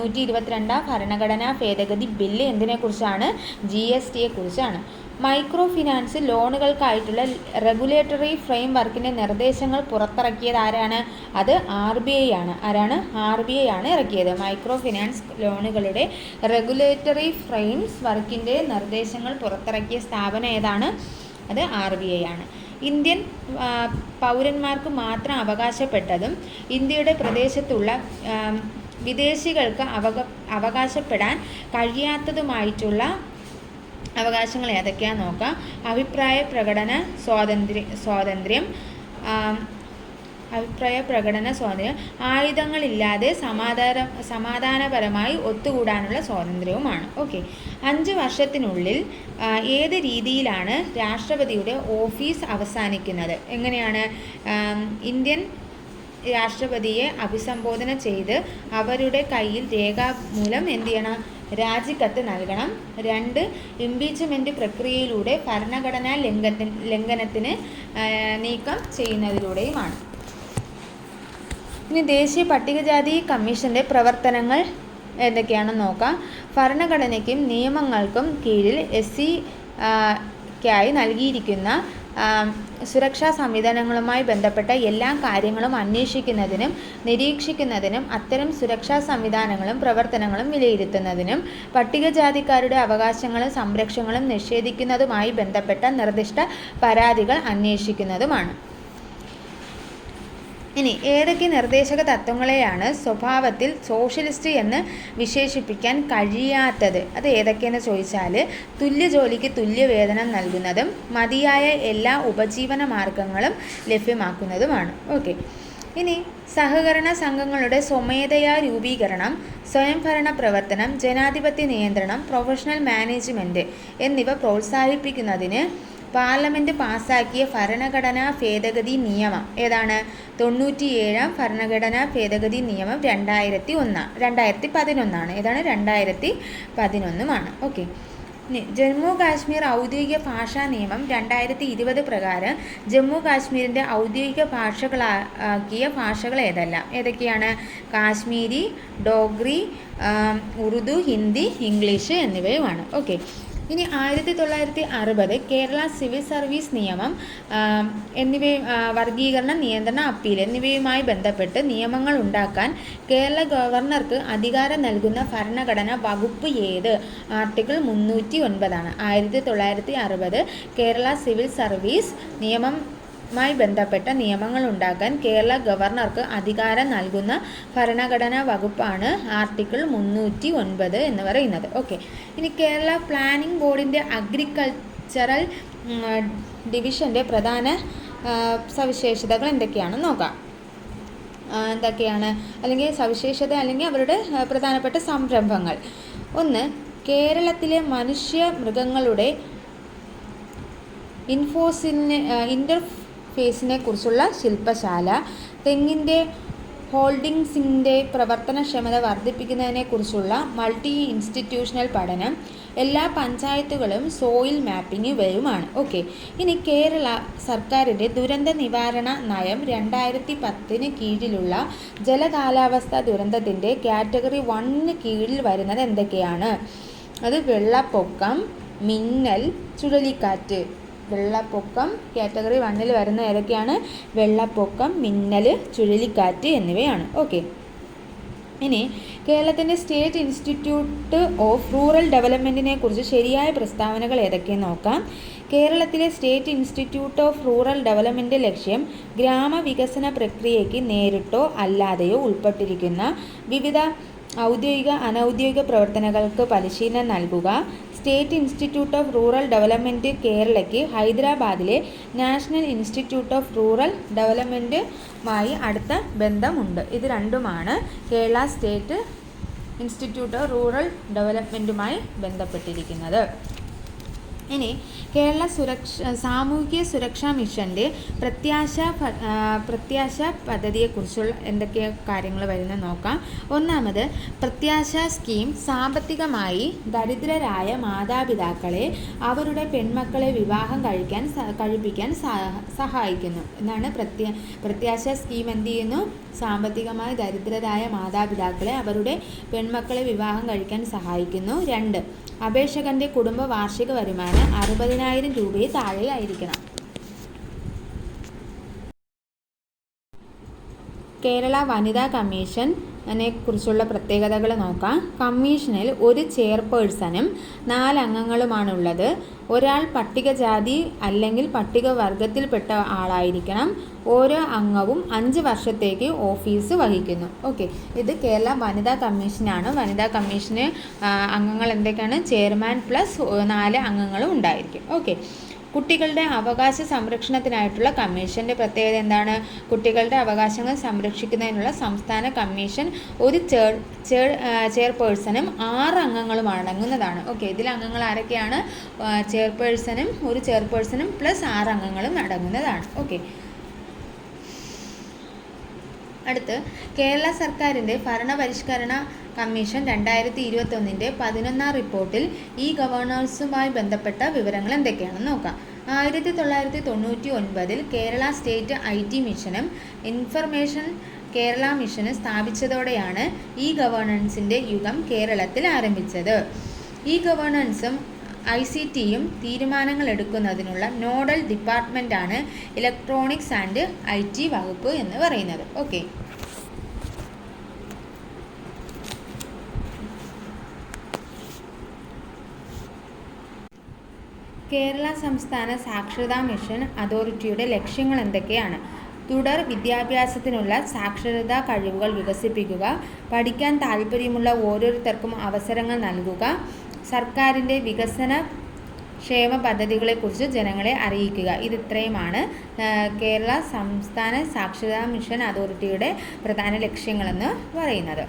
122 ഭരണഘടനാ ഭേദഗതി ബില്ല് എന്തിനെക്കുറിച്ചാണ്? GST കുറിച്ചാണ്. മൈക്രോ ഫിനാൻസ് ലോണുകൾക്കായിട്ടുള്ള റെഗുലേറ്ററി ഫ്രെയിം വർക്കിൻ്റെ നിർദ്ദേശങ്ങൾ പുറത്തിറക്കിയത് ആരാണ്? അത് RBI ആണ്. ആരാണ്? RBI ആണ് ഇറക്കിയത്. മൈക്രോ ഫിനാൻസ് ലോണുകളുടെ റെഗുലേറ്ററി ഫ്രെയിംസ് വർക്കിൻ്റെ നിർദ്ദേശങ്ങൾ പുറത്തിറക്കിയ സ്ഥാപനം ഏതാണ്? അത് RBI ആണ്. ഇന്ത്യൻ പൗരന്മാർക്ക് മാത്രം അവകാശപ്പെട്ടതും ഇന്ത്യയുടെ പ്രദേശത്തുള്ള വിദേശികൾക്ക് അവകാശപ്പെടാൻ കഴിയാത്തതുമായിട്ടുള്ള അവകാശങ്ങൾ ഏതൊക്കെയാണെന്ന് നോക്കാം. അഭിപ്രായ പ്രകടന സ്വാതന്ത്ര്യം, ആയുധങ്ങളില്ലാതെ സമാധാനപരമായി ഒത്തുകൂടാനുള്ള സ്വാതന്ത്ര്യവുമാണ്. ഓക്കെ. 5 വർഷത്തിനുള്ളിൽ ഏത് രീതിയിലാണ് രാഷ്ട്രപതിയുടെ ഓഫീസ് അവസാനിക്കുന്നത്? എങ്ങനെയാണ്? ഇന്ത്യൻ രാഷ്ട്രപതിയെ അഭിസംബോധന ചെയ്ത് അവരുടെ കയ്യിൽ രേഖാമൂലം എന്ത് ചെയ്യണം? രാജിക്കത്ത് നൽകണം. 2 ഇംപീച്ച്മെൻറ്റ് പ്രക്രിയയിലൂടെ ഭരണഘടനാ ലംഘനത്തിന് നീക്കം ചെയ്യുന്നതിലൂടെയുമാണ്. ഇനി ദേശീയ പട്ടികജാതി കമ്മീഷൻ്റെ പ്രവർത്തനങ്ങൾ എന്തൊക്കെയാണെന്ന് നോക്കാം. ഭരണഘടനയ്ക്കും നിയമങ്ങൾക്കും കീഴിൽ SC-ക്കായി നൽകിയിരിക്കുന്ന സുരക്ഷാ സംവിധാനങ്ങളുമായി ബന്ധപ്പെട്ട എല്ലാ കാര്യങ്ങളും അന്വേഷിക്കുന്നതിനും നിരീക്ഷിക്കുന്നതിനും അത്തരം സുരക്ഷാ സംവിധാനങ്ങളും പ്രവർത്തനങ്ങളും വിലയിരുത്തുന്നതിനും പട്ടികജാതിക്കാരുടെ അവകാശങ്ങളും സംരക്ഷണങ്ങളും നിഷേധിക്കുന്നതുമായി ബന്ധപ്പെട്ട നിർദ്ദിഷ്ട പരാതികൾ അന്വേഷിക്കുന്നതുമാണ്. ഇനി ഏതൊക്കെ നിർദ്ദേശക തത്വങ്ങളെയാണ് സ്വഭാവത്തിൽ സോഷ്യലിസ്റ്റ് എന്ന് വിശേഷിപ്പിക്കാൻ കഴിയാത്തത്? അത് ഏതൊക്കെയെന്ന് ചോദിച്ചാൽ തുല്യ ജോലിക്ക് തുല്യ വേതനം നൽകുന്നതും മതിയായ എല്ലാ ഉപജീവന മാർഗങ്ങളും ലഭ്യമാക്കുന്നതുമാണ്. ഓക്കെ. ഇനി സഹകരണ സംഘങ്ങളുടെ സ്വമേധയാ രൂപീകരണം, സ്വയംഭരണ പ്രവർത്തനം, ജനാധിപത്യ നിയന്ത്രണം, പ്രൊഫഷണൽ മാനേജ്മെൻറ്റ് എന്നിവ പ്രോത്സാഹിപ്പിക്കുന്നതിന് പാർലമെൻറ്റ് പാസ്സാക്കിയ ഭരണഘടനാ ഭേദഗതി നിയമം ഏതാണ്? 97 ഭരണഘടനാ ഭേദഗതി നിയമം 2011 ഏതാണ്? 2011. ഓക്കെ. ജമ്മു കാശ്മീർ ഔദ്യോഗിക ഭാഷാ നിയമം 2020 പ്രകാരം ജമ്മു കാശ്മീരിൻ്റെ ഔദ്യോഗിക ഭാഷകളാക്കിയ ഭാഷകൾ ഏതൊക്കെയാണ്? കാശ്മീരി, ഡോഗ്രി, ഉറുദു, ഹിന്ദി, ഇംഗ്ലീഷ് എന്നിവയുമാണ്. ഓക്കെ. ഇനി 1960 കേരള സിവിൽ സർവീസ് നിയമം വർഗീകരണം, നിയന്ത്രണം, അപ്പീൽ എന്നിവയുമായി ബന്ധപ്പെട്ട് നിയമങ്ങൾ ഉണ്ടാക്കാൻ കേരള ഗവർണർക്ക് അധികാരം നൽകുന്ന ഭരണഘടനാ വകുപ്പ് ഏത്? ആർട്ടിക്കിൾ 309 1960 കേരള സിവിൽ സർവീസ് നിയമമായി ബന്ധപ്പെട്ട നിയമങ്ങൾ ഉണ്ടാക്കാൻ കേരള ഗവർണർക്ക് അധികാരം നൽകുന്ന ഭരണഘടനാ വകുപ്പാണ് ആർട്ടിക്കിൾ 309 എന്ന് പറയുന്നത്. ഓക്കെ. ഇനി കേരള പ്ലാനിംഗ് ബോർഡിൻ്റെ അഗ്രികൾച്ചറൽ ഡിവിഷൻ്റെ പ്രധാന സവിശേഷതകൾ എന്തൊക്കെയാണെന്ന് നോക്കാം. എന്തൊക്കെയാണ് അല്ലെങ്കിൽ സവിശേഷത അല്ലെങ്കിൽ അവരുടെ പ്രധാനപ്പെട്ട സംരംഭങ്ങൾ? 1. കേരളത്തിലെ മനുഷ്യ മൃഗങ്ങളുടെ ഇൻ്റർഫേസിനെ കുറിച്ചുള്ള ശില്പശാല, തെങ്ങിൻ്റെ ഹോൾഡിങ്സിൻ്റെ പ്രവർത്തനക്ഷമത വർദ്ധിപ്പിക്കുന്നതിനെക്കുറിച്ചുള്ള മൾട്ടി ഇൻസ്റ്റിറ്റ്യൂഷണൽ പഠനം, എല്ലാ പഞ്ചായത്തുകളും സോയിൽ മാപ്പിംഗ് ഇവയുമാണ്. ഓക്കെ. ഇനി കേരള സർക്കാരിൻ്റെ ദുരന്ത നിവാരണ നയം 2010 കീഴിലുള്ള ജലകാലാവസ്ഥാ ദുരന്തത്തിൻ്റെ കാറ്റഗറി 1 കീഴിൽ വരുന്നത് എന്തൊക്കെയാണ്? അത് വെള്ളപ്പൊക്കം, മിന്നൽ, ചുഴലിക്കാറ്റ്. വെള്ളപ്പൊക്കം കാറ്റഗറി 1 വരുന്ന ഏതൊക്കെയാണ്? വെള്ളപ്പൊക്കം, മിന്നൽ, ചുഴലിക്കാറ്റ് എന്നിവയാണ്. ഓക്കെ. ഇനി കേരളത്തിൻ്റെ സ്റ്റേറ്റ് ഇൻസ്റ്റിറ്റ്യൂട്ട് ഓഫ് റൂറൽ ഡെവലപ്മെൻറ്റിനെ കുറിച്ച് ശരിയായ പ്രസ്താവനകൾ ഏതൊക്കെയെന്ന് നോക്കാം. കേരളത്തിലെ state institute of rural development ലക്ഷ്യം ഗ്രാമവികസന പ്രക്രിയയ്ക്ക് നേരിട്ടോ അല്ലാതെയോ ഉൾപ്പെട്ടിരിക്കുന്ന വിവിധ ഔദ്യോഗിക അനൗദ്യോഗിക പ്രവർത്തനങ്ങൾക്ക് പരിശീലനം നൽകുക. State institute of rural development കേരളയ്ക്ക് ഹൈദരാബാദിലെ നാഷണൽ ഇൻസ്റ്റിറ്റ്യൂട്ട് ഓഫ് റൂറൽ ഡെവലപ്മെൻറ്റുമായി അടുത്ത ബന്ധമുണ്ട്. ഇത് രണ്ടുമാണ് Kerala state institute of rural ഡെവലപ്മെൻറ്റുമായി ബന്ധപ്പെട്ടിരിക്കുന്നത്. ഇനി കേരള സാമൂഹിക സുരക്ഷാ മിഷൻ്റെ പ്രത്യാശ പദ്ധതിയെക്കുറിച്ചുള്ള എന്തൊക്കെ കാര്യങ്ങൾ വരുന്നത് നോക്കാം. ഒന്നാമത്, പ്രത്യാശ സ്കീം സാമ്പത്തികമായി ദരിദ്രരായ മാതാപിതാക്കളെ അവരുടെ പെൺമക്കളെ വിവാഹം കഴിപ്പിക്കാൻ സഹായിക്കുന്നു എന്നാണ്. പ്രത്യാശ സ്കീം എന്ത് ചെയ്യുന്നു? സാമ്പത്തികമായി ദരിദ്രരായ മാതാപിതാക്കളെ അവരുടെ പെൺമക്കളെ വിവാഹം കഴിക്കാൻ സഹായിക്കുന്നു. 2, അപേക്ഷകന്റെ കുടുംബ വാർഷിക വരുമാനം 60,000 രൂപയിൽ താഴെയായിരിക്കണം. കേരള വനിതാ കമ്മീഷനെ കുറിച്ചുള്ള പ്രത്യേകതകൾ നോക്കാം. കമ്മീഷനിൽ ഒരു ചെയർപേഴ്സണും 4 അംഗങ്ങളുമാണുള്ളത്. ഒരാൾ പട്ടികജാതി അല്ലെങ്കിൽ പട്ടികവർഗത്തിൽപ്പെട്ട ആളായിരിക്കണം. ഓരോ അംഗവും 5 വർഷത്തേക്ക് ഓഫീസ് വഹിക്കുന്നു. ഓക്കെ, ഇത് കേരള വനിതാ കമ്മീഷനാണ്. വനിതാ കമ്മീഷന് അംഗങ്ങൾ എന്തൊക്കെയാണ്? ചെയർമാൻ പ്ലസ് 4 അംഗങ്ങളും ഉണ്ടായിരിക്കും. ഓക്കെ, കുട്ടികളുടെ അവകാശ സംരക്ഷണത്തിനായിട്ടുള്ള കമ്മീഷൻ്റെ പ്രത്യേകത എന്താണ്? കുട്ടികളുടെ അവകാശങ്ങൾ സംരക്ഷിക്കുന്നതിനുള്ള സംസ്ഥാന കമ്മീഷൻ ഒരു ചെയർപേഴ്സണും 6 അംഗങ്ങളും അടങ്ങുന്നതാണ്. ഓക്കെ, ഇതിൽ അംഗങ്ങൾ ആരൊക്കെയാണ്? ഒരു ചെയർപേഴ്സണും പ്ലസ് 6 അംഗങ്ങളും അടങ്ങുന്നതാണ്. ഓക്കെ, അടുത്ത് കേരള സർക്കാരിൻ്റെ ഭരണപരിഷ്കരണ കമ്മീഷൻ 2021 11 റിപ്പോർട്ടിൽ ഈ ഗവേണൻസുമായി ബന്ധപ്പെട്ട വിവരങ്ങൾ എന്തൊക്കെയാണെന്ന് നോക്കാം. 1999 കേരള സ്റ്റേറ്റ് IT മിഷനും ഇൻഫർമേഷൻ കേരള മിഷനും സ്ഥാപിച്ചതോടെയാണ് ഈ ഗവേണൻസിൻ്റെ യുഗം കേരളത്തിൽ ആരംഭിച്ചത്. ഈ ഗവേണൻസും ICTയും തീരുമാനങ്ങൾ എടുക്കുന്നതിനുള്ള നോഡൽ ഡിപ്പാർട്ട്മെൻറ്റാണ് ഇലക്ട്രോണിക്സ് ആൻഡ് IT വകുപ്പ് എന്ന് പറയുന്നത്. ഓക്കെ, കേരള സംസ്ഥാന സാക്ഷരതാ മിഷൻ അതോറിറ്റിയുടെ ലക്ഷ്യങ്ങൾ എന്തൊക്കെയാണ്? തുടർ വിദ്യാഭ്യാസത്തിനുള്ള സാക്ഷരതാ കഴിവുകൾ വികസിപ്പിക്കുക, പഠിക്കാൻ താൽപ്പര്യമുള്ള ഓരോരുത്തർക്കും അവസരങ്ങൾ നൽകുക, സർക്കാരിൻ്റെ വികസന ക്ഷേമ പദ്ധതികളെക്കുറിച്ച് ജനങ്ങളെ അറിയിക്കുക. ഇതിത്രയുമാണ് കേരള സംസ്ഥാന സാക്ഷരതാ മിഷൻ അതോറിറ്റിയുടെ പ്രധാന ലക്ഷ്യങ്ങളെന്ന് പറയുന്നത്.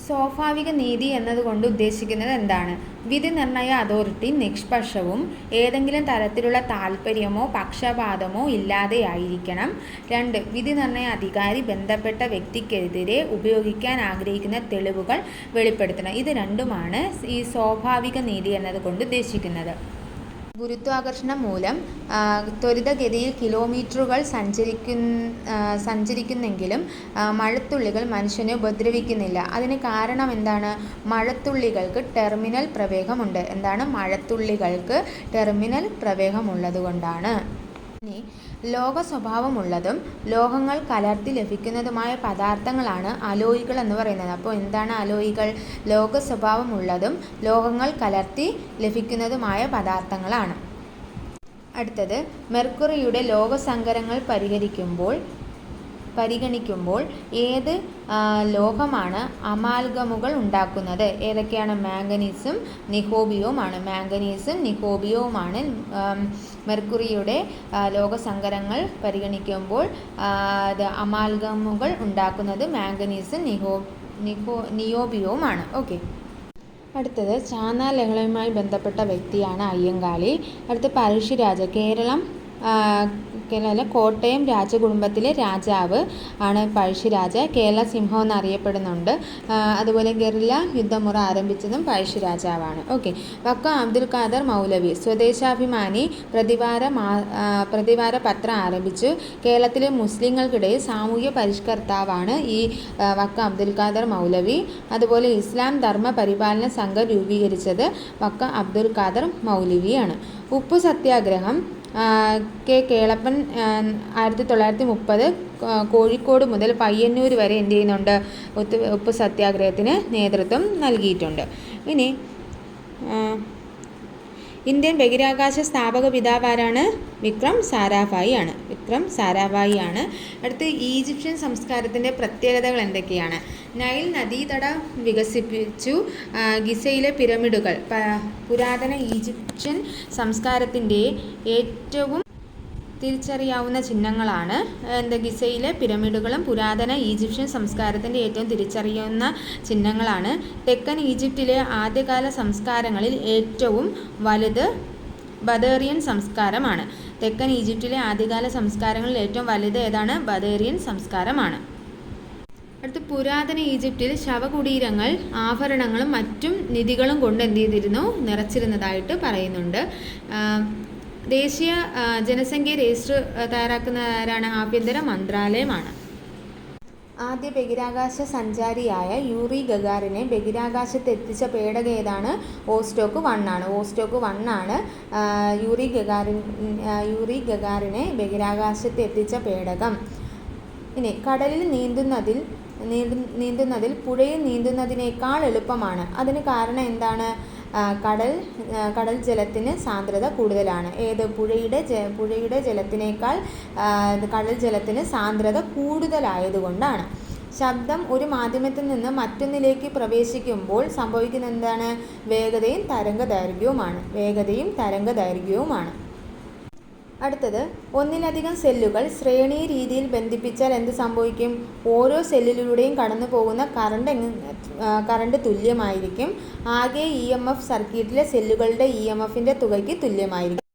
സ്വാഭാവിക നീതി എന്നതുകൊണ്ട് ഉദ്ദേശിക്കുന്നത് എന്താണ്? വിധി നിർണയ അതോറിറ്റി നിഷ്പക്ഷവും ഏതെങ്കിലും തരത്തിലുള്ള താൽപ്പര്യമോ പക്ഷപാതമോ ഇല്ലാതെയായിരിക്കണം. 2, വിധി നിർണയ അധികാരി ബന്ധപ്പെട്ട വ്യക്തിക്കെതിരെ ഉപയോഗിക്കാൻ ആഗ്രഹിക്കുന്ന തെളിവുകൾ വെളിപ്പെടുത്തണം. ഇത് രണ്ടുമാണ് ഈ സ്വാഭാവിക നീതി എന്നതുകൊണ്ട് ഉദ്ദേശിക്കുന്നത്. ഗുരുത്വാകർഷണം മൂലം ത്വരിതഗതിയിൽ കിലോമീറ്ററുകൾ സഞ്ചരിക്കുന്നെങ്കിലും മഴത്തുള്ളികൾ മനുഷ്യനെ ഉപദ്രവിക്കുന്നില്ല. അതിന് കാരണം എന്താണ്? മഴത്തുള്ളികൾക്ക് ടെർമിനൽ പ്രവേഗമുണ്ട്. മഴത്തുള്ളികൾക്ക് ടെർമിനൽ പ്രവേഗമുള്ളതുകൊണ്ടാണ്. ഇനി ലോക സ്വഭാവമുള്ളതും ലോഹങ്ങൾ കലർത്തി ലഭിക്കുന്നതുമായ പദാർത്ഥങ്ങളാണ് അലോയികൾ എന്ന് പറയുന്നത്. അപ്പോൾ എന്താണ് അലോയികൾ? ലോക സ്വഭാവമുള്ളതും ലോഹങ്ങൾ കലർത്തി ലഭിക്കുന്നതുമായ പദാർത്ഥങ്ങളാണ്. അടുത്തത്, മെർക്കുറിയുടെ ലോകസങ്കരങ്ങൾ പരിഗണിക്കുമ്പോൾ ഏത് ലോഹമാണ് അമാൽഗമുകൾ ഉണ്ടാക്കുന്നത്? ഏതൊക്കെയാണ്? മാംഗനീസും നിക്കോബിയവുമാണ്. മെർക്കുറിയുടെ ലോകസങ്കരങ്ങൾ പരിഗണിക്കുമ്പോൾ അമാൽഗമുകൾ ഉണ്ടാക്കുന്നത് മാംഗനീസും നിയോബിയവുമാണ്. ഓക്കെ, അടുത്തത് ചാന്നാർ ലഹളയുമായി ബന്ധപ്പെട്ട വ്യക്തിയാണ് അയ്യങ്കാളി. അടുത്ത പഴശ്ശിരാജ. കേരളം കോട്ടയം രാജകുടുംബത്തിലെ രാജാവ് ആണ് പഴശ്ശിരാജ. കേരള സിംഹം എന്നറിയപ്പെടുന്നുണ്ട്. അതുപോലെ ഗറില്ല യുദ്ധമുറ ആരംഭിച്ചതും പഴശ്ശിരാജാവാണ്. ഓക്കെ, വക്കം അബ്ദുൽ ഖാദർ മൗലവി സ്വദേശാഭിമാനി പ്രതിവാര പത്രം ആരംഭിച്ചു. കേരളത്തിലെ മുസ്ലിങ്ങൾക്കിടയിൽ സാമൂഹ്യ പരിഷ്കർത്താവാണ് ഈ വക്കം അബ്ദുൽ ഖാദർ മൗലവി. അതുപോലെ ഇസ്ലാം ധർമ്മ പരിപാലന സംഘം രൂപീകരിച്ചത് വക്കം അബ്ദുൽ ഖാദർ മൗലവിയാണ്. ഉപ്പു സത്യാഗ്രഹം കേളപ്പൻ 1930 കോഴിക്കോട് മുതൽ പയ്യന്നൂർ വരെ എന്ത് ചെയ്യുന്നുണ്ട്? ഉപ്പു സത്യാഗ്രഹത്തിന് നേതൃത്വം നൽകിയിട്ടുണ്ട്. ഇനി ഇന്ത്യൻ ബഹിരാകാശ സ്ഥാപക പിതാവാരാണ്? വിക്രം സാരാഭായി ആണ്. അടുത്ത് ഈജിപ്ഷ്യൻ സംസ്കാരത്തിൻ്റെ പ്രത്യേകതകൾ എന്തൊക്കെയാണ്? നൈൽ നദീതടം വികസിപ്പിച്ചു. ഗിസയിലെ പിരമിഡുകൾ പുരാതന ഈജിപ്ഷ്യൻ സംസ്കാരത്തിൻ്റെ ഏറ്റവും തിരിച്ചറിയാവുന്ന ചിഹ്നങ്ങളാണ് ഗിസയിലെ പിരമിഡുകളും പുരാതന ഈജിപ്ഷ്യൻ സംസ്കാരത്തിൻ്റെ ഏറ്റവും തിരിച്ചറിയാവുന്ന ചിഹ്നങ്ങളാണ്. തെക്കൻ ഈജിപ്തിലെ ആദ്യകാല സംസ്കാരങ്ങളിൽ ഏറ്റവും വലുത് ബദേറിയൻ സംസ്കാരമാണ്. തെക്കൻ ഈജിപ്തിലെ ആദ്യകാല സംസ്കാരങ്ങളിൽ ഏറ്റവും വലുത് ഏതാണ്? ബദേറിയൻ സംസ്കാരമാണ്. അടുത്ത് പുരാതന ഈജിപ്തിൽ ശവകുടീരങ്ങൾ ആഭരണങ്ങളും മറ്റും നിധികളും കൊണ്ട് എന്ത് ചെയ്തിരുന്നു? നിറച്ചിരുന്നതായിട്ട് പറയുന്നുണ്ട്. ദേശീയ ജനസംഖ്യ രജിസ്റ്റർ തയ്യാറാക്കുന്ന ആരാണ്? ആഭ്യന്തര മന്ത്രാലയമാണ്. ആദ്യ ബഹിരാകാശ സഞ്ചാരിയായ യൂറി ഗഗാറിനെ ബഹിരാകാശത്ത് എത്തിച്ച പേടകം ഏതാണ്? വോസ്റ്റോക്ക് 1 ആണ്. വോസ്റ്റോക്ക് 1 ആണ് യൂറി ഗഗാറിനെ ബഹിരാകാശത്ത് എത്തിച്ച പേടകം. ഇനി കടലിൽ നീന്തുന്നതിൽ പുഴയിൽ നീന്തുന്നതിനേക്കാൾ എളുപ്പമാണ്. അതിന് കാരണം എന്താണ്? കടൽ ജലത്തിന് സാന്ദ്രത കൂടുതലാണ്. ഏത്? പുഴയുടെ ജലത്തിനേക്കാൾ കടൽ ജലത്തിന് സാന്ദ്രത കൂടുതലായതുകൊണ്ടാണ്. ശബ്ദം ഒരു മാധ്യമത്തിൽ നിന്ന് മറ്റൊന്നിലേക്ക് പ്രവേശിക്കുമ്പോൾ സംഭവിക്കുന്ന എന്താണ്? വേഗതയും തരംഗദൈർഘ്യവുമാണ്. അടുത്തത്, ഒന്നിലധികം സെല്ലുകൾ ശ്രേണീ രീതിയിൽ ബന്ധിപ്പിച്ചാൽ എന്ത് സംഭവിക്കും? ഓരോ സെല്ലിലൂടെയും കടന്നു പോകുന്ന കറണ്ട് തുല്യമായിരിക്കും. ആകെ EMF സർക്യൂട്ടിലെ സെല്ലുകളുടെ EMFൻ്റെ തുകയ്ക്ക് തുല്യമായിരിക്കും.